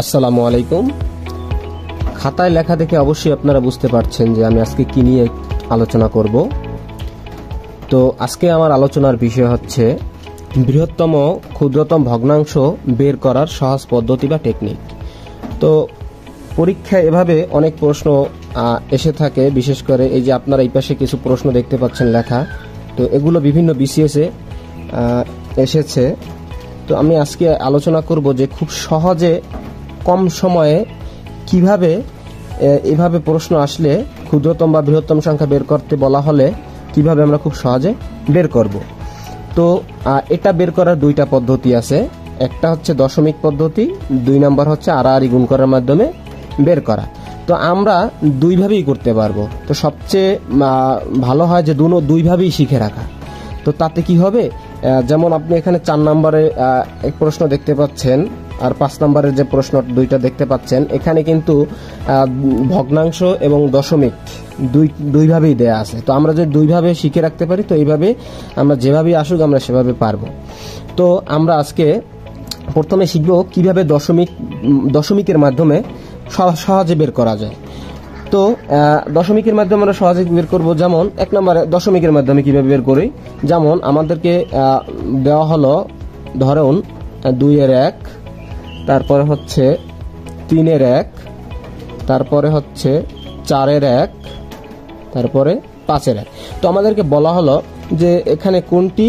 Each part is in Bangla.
আসসালামু আলাইকুম। খাতায় লেখা দেখে অবশ্যই আপনারা বুঝতে পারছেন যে আমি আজকে কি নিয়ে আলোচনা করব। তো আজকে আমার আলোচনার বিষয় হচ্ছে বৃহত্তম ক্ষুদ্রতম ভগ্নাংশ বের করার সহজ পদ্ধতি বা টেকনিক। তো পরীক্ষায় এভাবে অনেক প্রশ্ন এসে থাকে, বিশেষ করে এই যে আপনারা এই পাশে কিছু প্রশ্ন দেখতে পাচ্ছেন লেখা, তো এগুলো বিভিন্ন বিসিএসে এসেছে। তো আমি আজকে আলোচনা করব যে খুব সহজে কম সময়ে কিভাবে এভাবে প্রশ্ন আসলে ক্ষুদ্রতম বা বৃহত্তম সংখ্যা বের করতে বলা হলে কিভাবে আমরা খুব সহজে বের করব। তো এটা বের করার দুইটা পদ্ধতি আছে, একটা হচ্ছে দশমিক পদ্ধতি, 2 নাম্বার হচ্ছে আড়াআড়ি গুণ করার মাধ্যমে বের করা। তো আমরা দুইভাবেই করতে পারবো। তো সবচেয়ে ভালো হয় যে দুইভাবেই শিখে রাখা। তো তাতে কি হবে, যেমন আপনি এখানে 4 নম্বরে এক প্রশ্ন দেখতে পাচ্ছেন আর 5 নম্বরের যে প্রশ্ন দুইটা দেখতে পাচ্ছেন, এখানে কিন্তু ভগ্নাংশ এবং দশমিক দুইভাবেই দেয়া আছে। তো আমরা যদি দুইভাবে শিখে রাখতে পারি তো এইভাবে আমরা যেভাবেই আসুক আমরা সেভাবে পারবো। তো আমরা আজকে প্রথমে শিখব কিভাবে দশমিকের মাধ্যমে সহজে বের করা যায়। তো দশমিকের মাধ্যমে আমরা সহজে বের করব। যেমন 1 নম্বরে দশমিকের মাধ্যমে কিভাবে বের করি, যেমন আমাদেরকে দেওয়া হলো ধরুন 2 এর 1, তারপরে হচ্ছে 3 এর 1, তারপরে হচ্ছে 4 এর 1, তারপরে 5 এর 1। তো আমাদেরকে বলা হলো যে এখানে কোনটি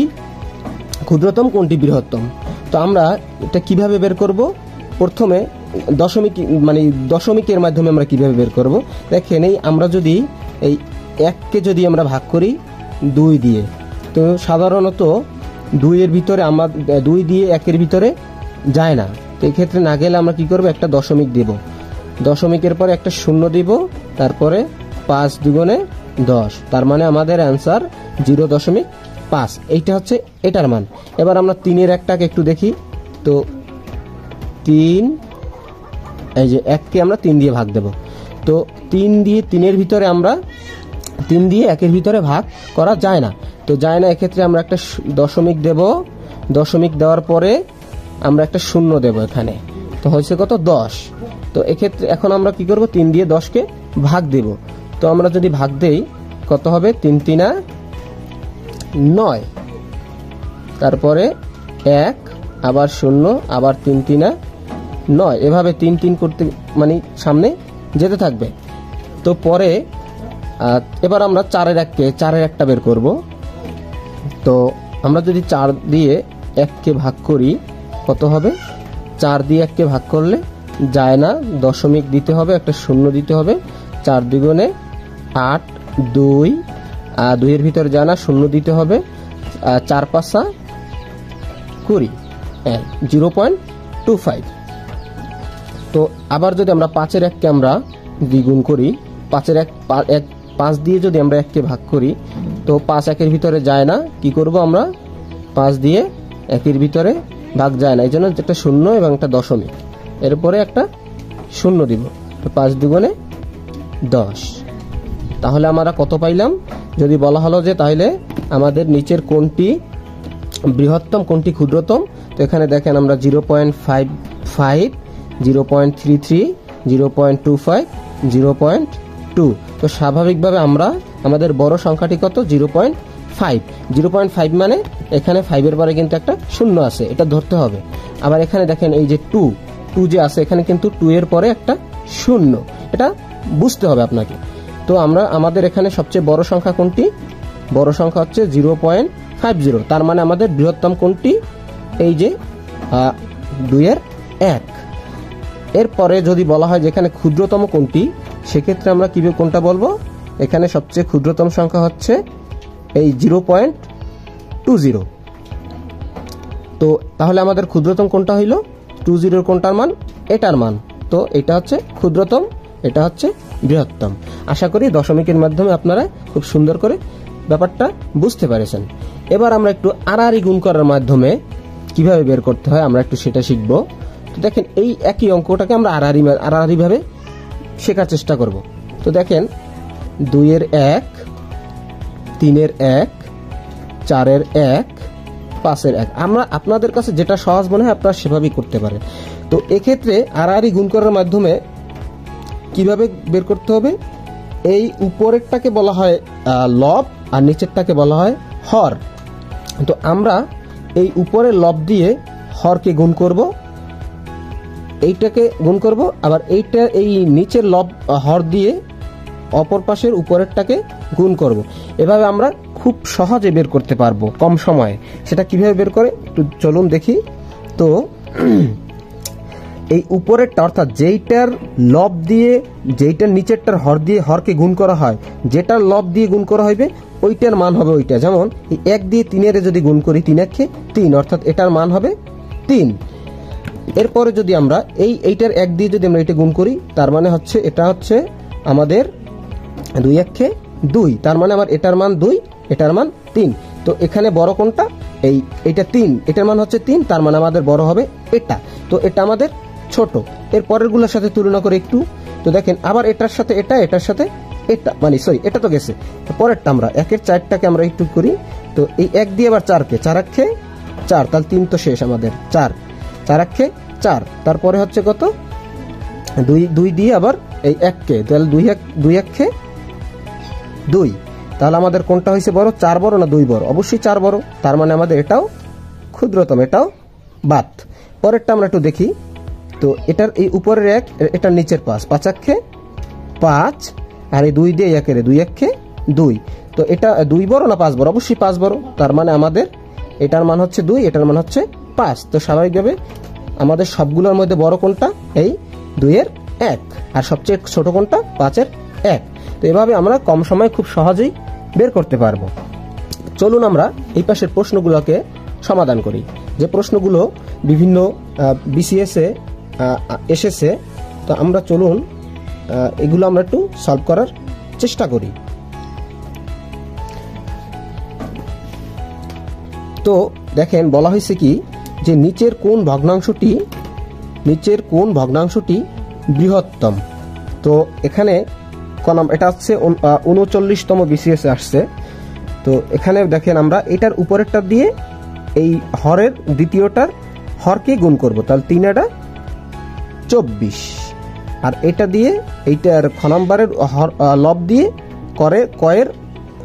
ক্ষুদ্রতম কোনটি বৃহত্তম। তো আমরা এটা কিভাবে বের করব, প্রথমে দশমিকের মাধ্যমে আমরা কিভাবে বের করব। দেখেন এই আমরা যদি এই 1কে যদি আমরা ভাগ করি 2 দিয়ে, তো সাধারণত 2 এর ভিতরে আমরা 2 দিয়ে 1 এর ভিতরে যায় না। তো এই ক্ষেত্রে না গেলে আমরা কি করব, একটা দশমিক দেব, দশমিকের পরে একটা শূন্য দিব, তারপরে 5 দুগুণে 10, তার মানে আমাদের অ্যান্সার 0.5। এইটা হচ্ছে এটার মান। এবার আমরা 3 এর 1টাকে একটু দেখি। তো 3, এই যে 1কে আমরা 3 দিয়ে ভাগ দেব। তো 3 দিয়ে 3 এর ভিতরে আমরা 3 দিয়ে 1 এর ভিতরে ভাগ করা যায় না, তো যায় না। এক্ষেত্রে আমরা একটা দশমিক দেব, দশমিক দেওয়ার পরে আমরা একটা শূন্য দেব এখানে, তো হয়েছে কত, 10। তো এক্ষেত্রে এখন আমরা কি করব, 3 দিয়ে 10কে ভাগ দেব। তো আমরা যদি ভাগ দেই কত হবে, 3 3 9, তারপরে 1, আবার 0, আবার 3 3 9, এভাবে 3 3 করতে মানে সামনে যেতে থাকবে। তো পরে এবার আমরা 4 এর 1টা বের করব। তো আমরা যদি 4 দিয়ে 1কে ভাগ করি কত হবে, 4 দিয়ে 1কে ভাগ করলে যায় না, দশমিক দিতে হবে, একটা শূন্য দিতে হবে। 4 দুগুণে 8, 2 এর ভিতরে যায় না, শূন্য দিতে হবে, 4 5 20, 0.25। তো আবার যদি আমরা 5 এর 1কে আমরা দ্বিগুণ করি, 5 এর 1 5 দিয়ে যদি আমরা 1কে ভাগ করি তো 5 1 এর ভিতরে যায় না, কি করব আমরা, 5 দিয়ে 1 এর ভিতরে ভাগ যায় না, এই জন্য একটা শূন্য এবং একটা দশমিক, এরপরে একটা শূন্য দিব। তো 5 দুগুণে 10। তাহলে আমরা কত পাইলাম, যদি বলা হলো যে তাহলে আমাদের নিচের কোনটি বৃহত্তম কোনটি ক্ষুদ্রতম, তো এখানে দেখেন আমরা 0.55, 0.33, 0.25, 0.2। তো স্বাভাবিকভাবে আমরা আমাদের বড় সংখ্যাটি কত, 0.5। 0.5 মানে এখানে 5 এর পরে কিন্তু একটা শূন্য আছে, এটা ধরতে হবে। আবার এখানে দেখেন এই যে 2 যে আছে, এখানে কিন্তু 2 এর পরে একটা শূন্য, এটা বুঝতে হবে আপনাকে। তো আমাদের এখানে সবচেয়ে বড় সংখ্যা কোনটি, বড় সংখ্যা হচ্ছে 0.50, তার মানে আমাদের বৃহত্তম কোনটি, এই যে 2 এর 1। এরপরে যদি বলা হয় যে এখানে ক্ষুদ্রতম কোনটি, সেক্ষেত্রে আমরা কিভাবে কোনটা বলবো, এখানে সবচেয়ে ক্ষুদ্রতম সংখ্যা হচ্ছে এই 0.20। তো তাহলে আমাদের ক্ষুদ্রতম কোনটা হইল, 20 কোনটার মান, এটার মান। তো এটা হচ্ছে ক্ষুদ্রতম, এটা হচ্ছে বৃহত্তম। আশা করি দশমিকের মাধ্যমে আপনারা খুব সুন্দর করে ব্যাপারটা বুঝতে পেরেছেন। এবার আমরা একটু আড়াআড়ি গুণ করার মাধ্যমে কিভাবে বের করতে হয় আমরা একটু সেটা শিখব। তো দেখেন এই একই অঙ্কটাকে আমরা আড়াআড়ি ভাবে শেখার চেষ্টা করব। তো দেখেন 2 এর 1, 3 এর 1, 4 এর 1, 5 এর 1, আমরা আপনাদের কাছে যেটা সহজ মনে হয় আপনারা সেভাবেই করতে পারেন। তো তো এক্ষেত্রে আড়াআড়ি গুণ করার মাধ্যমে কিভাবে বের করতে হবে, এই উপরেরটাকে বলা হয় লব আর নিচেরটাকে বলা হয় হর। তো আমরা এই উপরের লব দিয়ে হরকে গুণ করব, এইটাকে গুণ করব, আবার এইটা এই নিচের লব হর দিয়ে অপর পাশের উপরেরটাকে গুণ করব। এভাবে আমরা খুব সহজে বের করতে পারবো কম সময়ে। সেটা কিভাবে বের করে একটু চলুন দেখি। তো এই উপরেরটা অর্থাৎ যেইটার লব দিয়ে যেইটার নিচেরটার হর দিয়ে হরকে গুণ করা হয়, যেটার লব দিয়ে গুণ করা হইবে ওইটার মান হবে ওইটা। যেমন এই 1 দিয়ে 3 যদি গুণ করি 3 1 3, অর্থাৎ এটার মান হবে 3। এরপরে যদি আমরা এইটার 1 দিয়ে যদি আমরা এটা গুণ করি, তার মানে হচ্ছে এটা হচ্ছে আমাদের 2 1 2, তার মানে আমার এটার মান 2, এটার মান 3। তো এখানে বড় কোনটা, এইটা 3, এটার মান হচ্ছে 3, তার মানে আমাদের বড় হবে এটা। তো এটা আমাদের ছোট। এর পরেরগুলোর সাথে তুলনা করে একটু তো দেখেন, আবার এটার সাথে এটা, এটার সাথে এটা, মানে সরি এটা তো গেছে। তো পরেরটা আমরা 1 এর 4টাকে আমরা একটু করি। তো এই 1 দিয়ে আবার 4কে 4 1 4, তাহলে 3 তো শেষ আমাদের 4 4 1 4। তারপরে হচ্ছে কত 2 দিয়ে আবার এই 1কে, তাহলে 2 1 2। তাহলে আমাদের কোনটা হয়েছে বড়, 4 বড় না 2 বড়? অবশ্যই 4 বড়, তার মানে আমাদের এটাও ক্ষুদ্রতম, এটাও বাদ। পরেরটা আমরা একটু দেখি। তো এটার এই উপরের 1, এটার নিচের 5 5 1 5, আর এই 2 দিয়ে 1 2 1 2। তো এটা 2 বড় না 5 বড়? অবশ্যই 5 বড়, তার মানে আমাদের এটার মান হচ্ছে 2, এটার মান হচ্ছে 5। তো স্বাভাবিকভাবে আমাদের সবগুলোর মধ্যে বড় কোনটা, এই 2 এর 1, আর সবচেয়ে ছোট কোনটা, 5 এর 1। তো এভাবে আমরা কম সময়ে খুব সহজেই বের করতে পারবো। চলুন আমরা এই পাশের প্রশ্নগুলোকে সমাধান করি, যে প্রশ্নগুলো বিভিন্ন বিসিএস এ এসেছে। তো আমরা চলুন এগুলো আমরা একটু সলভ করার চেষ্টা করি। তো দেখেন বলা হয়েছে কি, যে নিচের কোন ভগ্নাংশটি বৃহত্তম। তো এখানে এটা হচ্ছে 39তম বিসিএস আসছে। তো এখানে দেখেন আমরা এটার উপরেরটা দিয়ে এই হরের দ্বিতীয়টার হরকে গুণ করব, তাহলে 3 এটা 24, আর এটা দিয়ে এইটার খ নম্বরের লব দিয়ে কয়ের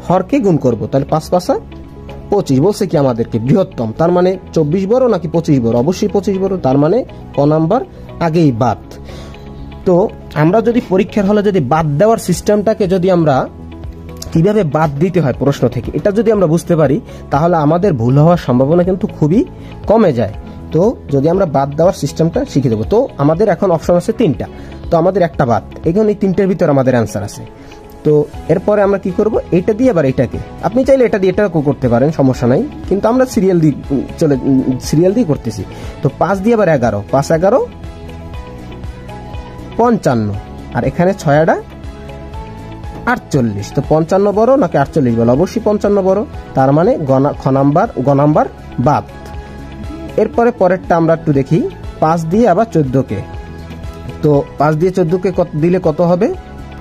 হরকে গুণ করব, তাহলে 5 5 25। বলছে কি আমাদেরকে বৃহত্তম, তার মানে 24 বড় নাকি 25 বড়? অবশ্যই 25 বড়, তার মানে ক নাম্বার আগেই বাদ। তো আমরা যদি পরীক্ষার হলে যদি বাদ দেওয়ার সিস্টেমটাকে যদি আমরা কিভাবে বাদ দিতে হয় প্রশ্ন থেকে, এটা যদি আমরা বুঝতে পারি, তাহলে আমাদের ভুল হওয়ার সম্ভাবনা কিন্তু খুবই কমে যায়। তো যদি আমরা বাদ দেওয়ার সিস্টেমটা শিখে দেবো। তো আমাদের এখন অপশন আছে 3টা, তো আমাদের একটা বাদ, এখন এই 3টার ভিতর আমাদের অ্যান্সার আছে। তো এরপরে আমরা কি করব, এইটা দিয়ে আবার এইটাকে, আপনি চাইলে এটা দিয়ে এটাও করতে পারেন, সমস্যা নাই, কিন্তু আমরা সিরিয়াল দিয়ে করতেছি। তো 5 দিয়ে আবার 11, 5 11 55, আর এখানে 6 48। তো 55 বড় নাকি 48 বড়? অবশ্যই 55 বড়, তার মানে গ নাম্বার বাদ। এরপরে পরেরটা আমরা একটু দেখি, 5 দিয়ে আবার 14কে। তো 5 দিয়ে 14কে দিলে কত হবে,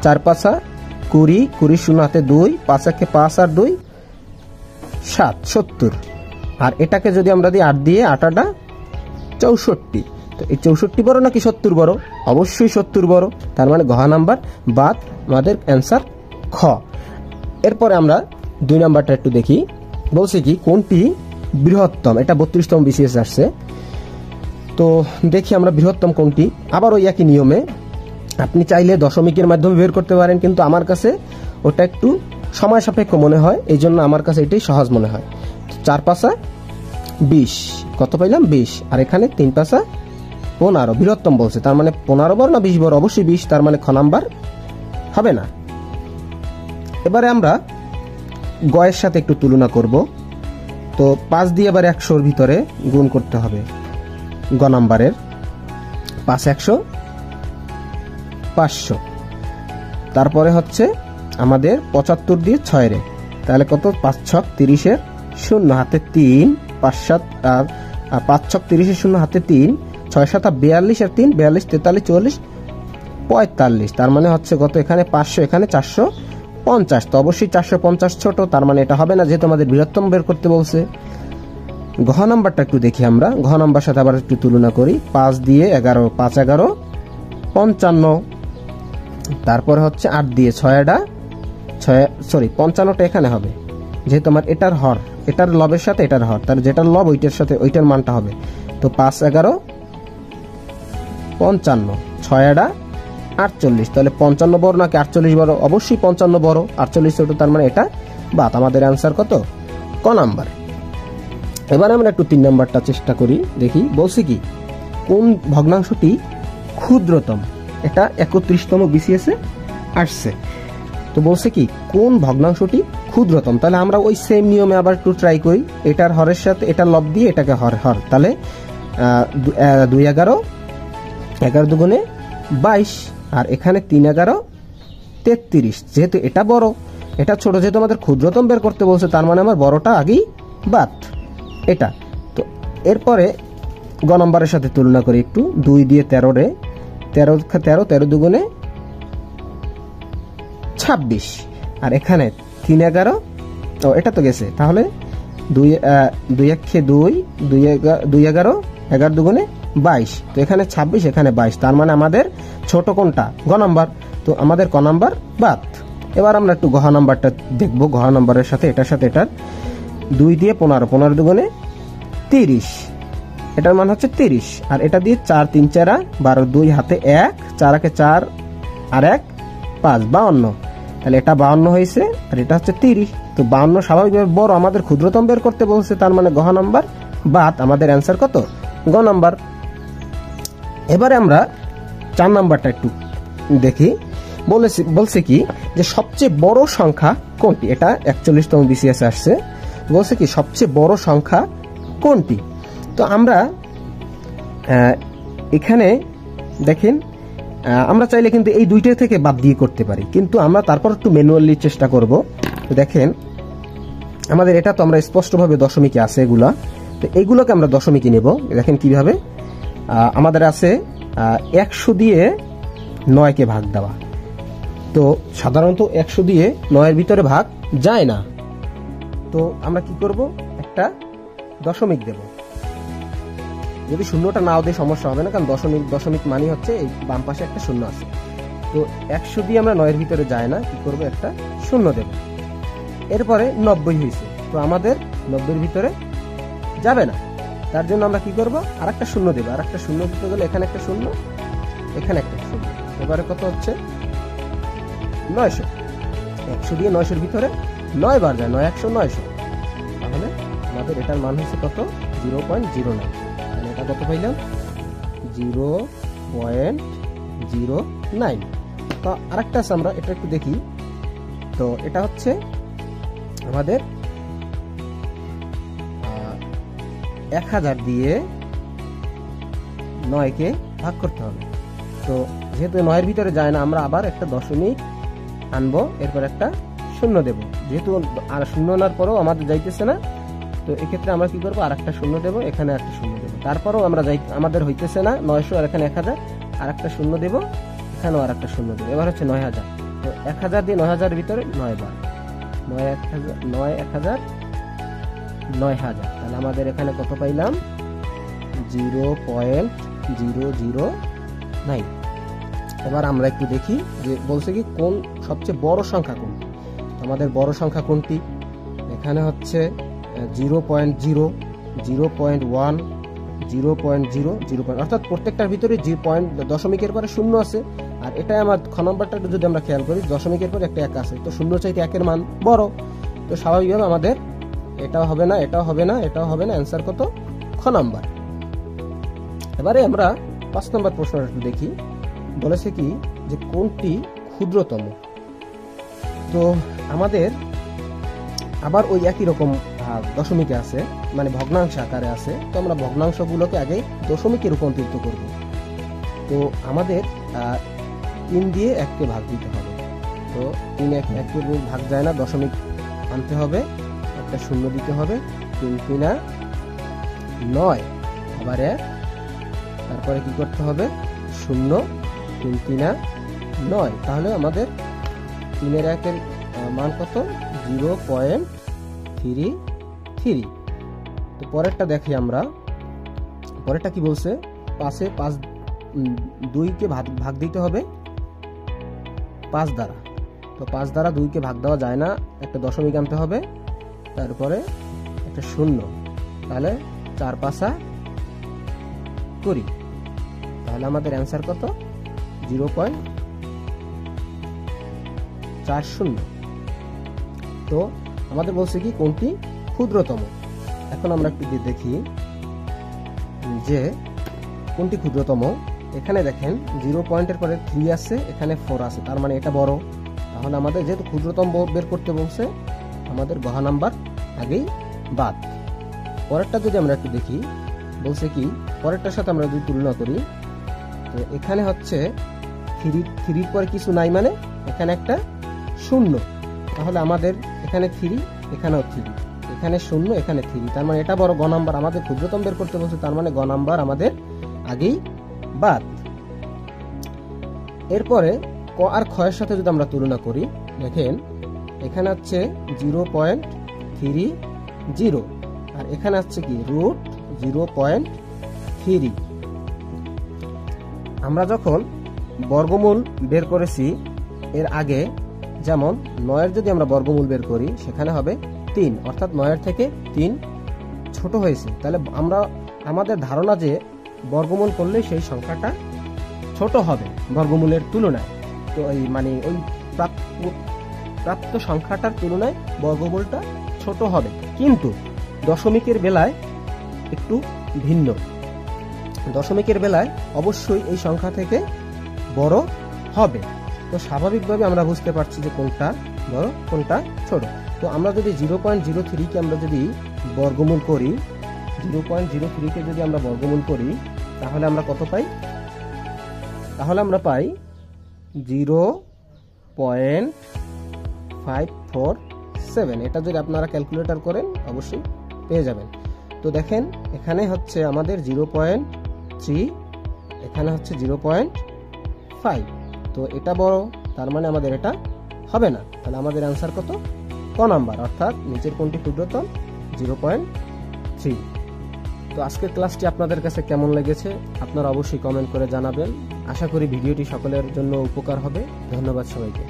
4 5 20, 20 শূন্য হাতে 2, 5 1 5 আর 2 7 70, আর এটাকে যদি আমরা দিই 8 দিয়ে 8 64। তো এই 64 বড় নাকি 70 বড়? অবশ্যই 70 বড়, তার মানে ঘ নাম্বার বাদ, আমাদের অ্যান্সার খ। এরপরে আমরা 2 নাম্বারটা একটু দেখি। বলছে কি কোনটি বৃহত্তম, এটা 32তম বিসিএস আসছে। তো দেখি আমরা বৃহত্তম কোনটি। আবার ওই একই নিয়মে আপনি চাইলে দশমিকের মাধ্যমে বের করতে পারেন, কিন্তু আমার কাছে ওটা একটু সময় সাপেক্ষ মনে হয়, এই জন্য আমার কাছে এটাই সহজ মনে হয়। 4 5 20, কত পাইলাম 20, আর এখানে 3 5 15, বৃহত্তম বলছে, তার মানে 15 বড় না 20 বড়? অবশ্যই 20, তার মানে খ নাম্বার হবে না। এবারে আমরা গয়ের সাথে একটু তুলনা করব। তো 5 দিয়ে আবার 100-র ভিতরে গুণ করতে হবে, গ নাম্বারের 5 100 500। তারপরে হচ্ছে আমাদের 75 দিয়ে 6 রে, তাহলে কত, 5 6 30, শূন্য হাতে 3, 5 7 5 6 30, শূন্য হাতে 3, 6 7 42, আর 3 42 43 44 45, তার মানে হচ্ছে কত, এখানে 500, এখানে 450। তো অবশ্যই 450 ছোট, তার মানে এটা হবে না, যেহেতু আমাদের বৃহত্তম বের করতে বলছে। ঘ নাম্বারটা একটু দেখি আমরা, ঘ নাম্বার সাথে আবার একটু তুলনা করি। 5 দিয়ে 11, 5 11 55। তারপরে হচ্ছে 8 দিয়ে 55টা এখানে হবে, যেহেতু আমার এটার হর, এটার লবের সাথে এটার হর, তার যেটার লব ওইটার সাথে ওইটার মানটা হবে। তো 5 11 55, 6 48। তাহলে 55 বড় নাকি 48 বড়? অবশ্যই 55 বড়, 48 ছোট, তার মানে এটা বাদ। আমাদের অ্যান্সার কত? ক নাম্বার। এবার আমরা একটু 3 নাম্বারটা চেষ্টা করি, দেখি বলছি কি কোন ভগ্নাংশটি ক্ষুদ্রতম। এটা 31তম বিসিএসে আসছে। তো বলছে কি কোন ভগ্নাংশটি ক্ষুদ্রতম। তাহলে আমরা ওই সেম নিয়মে আবার একটু ট্রাই করি। এটার হরের সাথে এটার লব দিয়ে এটাকে হর। তাহলে 2 11, 11 দুগুণে 22, আর এখানে 3 11 33। যেহেতু এটা বড় এটা ছোট, যেহেতু আমাদের ক্ষুদ্রতম বের করতে বলছে, তার মানে আমার বড়টা আগেই বাদ এটা। তো এরপরে গ নম্বরের সাথে তুলনা করি একটু। 2 দিয়ে 13 দুগুণে 26, আর এখানে 3 11, এটা তো গেছে। তাহলে 2 1 2, 2 11, 11 দুগুণে 22। তো এখানে 26, এখানে 22, তার মানে আমাদের ছোট কোনটা? গ নাম্বার। তো আমাদের ক নাম্বার বাদ। এবার আমরা একটু ঘ নাম্বারটা দেখবো। ঘ নাম্বারের সাথে এটার 2 দিয়ে 15, 15 দুগুণে 30, এটার মান হচ্ছে 30। আর এটা দিয়ে 4 3 4 12, 2 হাতে 1, 4 একে 4 আর 1 5, 52। তাহলে এটা 52 হয়েছে, আর এটা হচ্ছে 30। তো 52 স্বাভাবিকভাবে বড়, আমাদের ক্ষুদ্রতম বের করতে বলছে, তার মানে ঘ নাম্বার বাদ। আমাদের অ্যান্সার কত? গ নাম্বার। এবারে আমরা 4 নাম্বারটা একটু দেখি। বলছে কি যে সবচেয়ে বড় সংখ্যা কোনটি। এটা 41তম বিসিএস আসছে। বলছে কি সবচেয়ে বড় সংখ্যা কোনটি। তো আমরা এখানে দেখেন, আমরা চাইলে কিন্তু এই দুইটা থেকে বাদ দিয়ে করতে পারি, কিন্তু আমরা তারপর একটু ম্যানুয়ালি চেষ্টা করব। তো দেখেন আমাদের এটা তো আমরা স্পষ্টভাবে দশমিকে আছে এগুলা, তো এইগুলোকে আমরা দশমিকে নেব। দেখেন কিভাবে আমাদের আছে 100 দিয়ে 9কে ভাগ দেওয়া। তো সাধারণত 100 দিয়ে 9-এর ভিতরে ভাগ যায় না। তো আমরা কি করব, একটা দশমিক দেব। যদি শূন্যটা নাও দিয়ে সমস্যা হবে না, কারণ দশমিক মানে হচ্ছে এই বাম পাশে একটা শূন্য আছে। তো 100 দিয়ে আমরা 9-এর ভিতরে যায় না, কি করব, একটা শূন্য দেব। এরপরে 90 হয়েছে, তো আমাদের 90-এর ভিতরে যাবে না, তার জন্য আমরা কি করব, আর একটা শূন্য দেব। আর একটা শূন্য দিতে গেলে এখানে একটা শূন্য, এখানে একটা শূন্য। এবারে কত হচ্ছে 900। 100 দিয়ে 900-এর ভিতরে 9 বার যায়, 9 100 900। তাহলে আমাদের এটার মান হচ্ছে কত? 0.09। তাহলে এটা কত পাইলাম? 0.09। তো আরেকটা আছে, আমরা এটা একটু দেখি। তো এটা হচ্ছে আমাদের 1000 দিয়ে 9কে ভাগ করতে হবে। তো যেহেতু 9-এর ভিতরে যায় না, আমরা আবার একটা দশমিক আনবো, এরপর একটা শূন্য দেব। যেহেতু আর শূন্য আনার পরেও আমাদের যাইতেছে না, তো এক্ষেত্রে আমরা কি করবো, আর একটা শূন্য দেবো, এখানে একটা শূন্য দেবো। তারপরেও আমাদের হইতেছে না 900, আর এখানে 1000, আর একটা শূন্য দেবো, এখানেও আর একটা শূন্য দেবো। এবার হচ্ছে 9000। তো 1000 দিয়ে 9000-এর ভিতরে 9 বার, 9 1000 9000। তাহলে আমাদের এখানে কত পাইলাম? 0.009। এবার আমরা একটু দেখি যে বলছে কি কোন সবচেয়ে বড় সংখ্যা কোনটি। আমাদের বড় সংখ্যা কোনটি? এখানে হচ্ছে 0.0, 0.1, 0.0, অর্থাৎ প্রত্যেকটার ভিতরে দশমিকের পরে শূন্য আছে। আর এটাই আমার খ নম্বরটা যদি আমরা খেয়াল করি, দশমিকের পরে একটা 1 আছে, তো শূন্য চাইতে 1-এর মান বড়। তো স্বাভাবিকভাবে আমাদের এটাও হবে না, এটাও হবে না, এটাও হবে না। অ্যান্সার কত? খ নাম্বার। এবারে আমরা 5 নম্বর প্রশ্নটা একটু দেখি। বলেছে কি যে কোনটি ক্ষুদ্রতম। তো আমাদের আবার ওই একই রকম দশমিকে আছে, মানে ভগ্নাংশ আকারে আছে। তো আমরা ভগ্নাংশগুলোকে আগে দশমিকে রূপান্তরিত করব। তো আমাদের 3 দিয়ে 1কে ভাগ দিতে হবে। তো 3 1কে ভাগ যায় না, দশমিক আনতে হবে, একটা শূন্য দিতে হবে। 3 3 9, আবার 1, তারপরে কি করতে হবে, শূন্য, 3 3 9। তাহলে আমাদের 3-এর 1-এর মান কত? 0.33। তো পরেরটা দেখি আমরা, পরেরটা কি বলছে, 2কে ভাগ দিতে হবে 5 দ্বারা। তো 5 দ্বারা 2কে ভাগ দেওয়া যায় না, একটা দশমিক আনতে হবে, তারপরে একটা শূন্য, তাহলে 4 5 20। তাহলে আমাদের অ্যান্সার কত, 0.40। তো আমাদের বলছে কি কোনটি ক্ষুদ্রতম। এখন আমরা একটু দেখি যে কোনটি ক্ষুদ্রতম। এখানে দেখেন 0 পয়েন্টের পরে 3 আছে, এখানে 4 আছে, তার মানে এটা বড়। তাহলে আমাদের যেহেতু ক্ষুদ্রতম বের করতে বলছে, আমাদের ঘ নাম্বার আগেই বাদ। পরেরটা যদি আমরা একটু দেখি, বলছে কি পরেরটার সাথে আমরা যদি তুলনা করি, তো এখানে হচ্ছে 3 পরে কিছু নাই, মানে এখানে একটা শূন্য। তাহলে আমাদের এখানে 3, এখানেও 3, এখানে শূন্য, এখানে 3, তার মানে এটা বড়, গ নাম্বার। আমাদের ক্ষুদ্রতম বের করতে বলছে, তার মানে গ নাম্বার আমাদের আগেই বাদ। এরপরে ক আর খ এর সাথে যদি আমরা তুলনা করি, দেখেন এখানে হচ্ছে 0.30 আর এখানে হচ্ছে কি √0.3। আমরা যখন বর্গমূল বের করেছি এর আগে, যেমন 9 যদি আমরা বর্গমূল বের করি, সেখানে হবে 3, অর্থাৎ 9 থেকে 3 ছোট হয়েছে। তাহলে আমাদের ধারণা যে বর্গমূল করলে সেই সংখ্যাটা ছোট হবে বর্গমূলের তুলনায়। তো ওই প্রাপ্ত সংখ্যাটার তুলনায় বর্গমূলটা ছোট হবে, কিন্তু দশমিকের বেলায় একটু ভিন্ন। দশমিকের বেলায় অবশ্যই এই সংখ্যা থেকে বড় হবে। তো স্বাভাবিকভাবে আমরা বুঝতে পারছি যে কোনটা বড় কোনটা ছোট। তো আমরা যদি 0.03 কে আমরা যদি বর্গমূল করি, 0.03 কে যদি আমরা বর্গমূল করি, তাহলে আমরা কত পাই? তাহলে আমরা পাই 0.547। এটা যদি আপনারা ক্যালকুলেটর করেন অবশ্যই পেয়ে যাবেন। তো দেখেন এখানে হচ্ছে আমাদের 0.3, এখানে হচ্ছে 0.5। তো এটা বড়, তার মানে আমাদের এটা হবে না। তাহলে আমাদের অ্যান্সার কত? ক নাম্বার, অর্থাৎ নিচের কোনটি ক্ষুদ্রতম? 0.3। তো আজকের ক্লাসটি আপনাদের কাছে কেমন লেগেছে আপনারা অবশ্যই কমেন্ট করে জানাবেন। আশা করি ভিডিওটি সকলের জন্য উপকার হবে। ধন্যবাদ সবাইকে।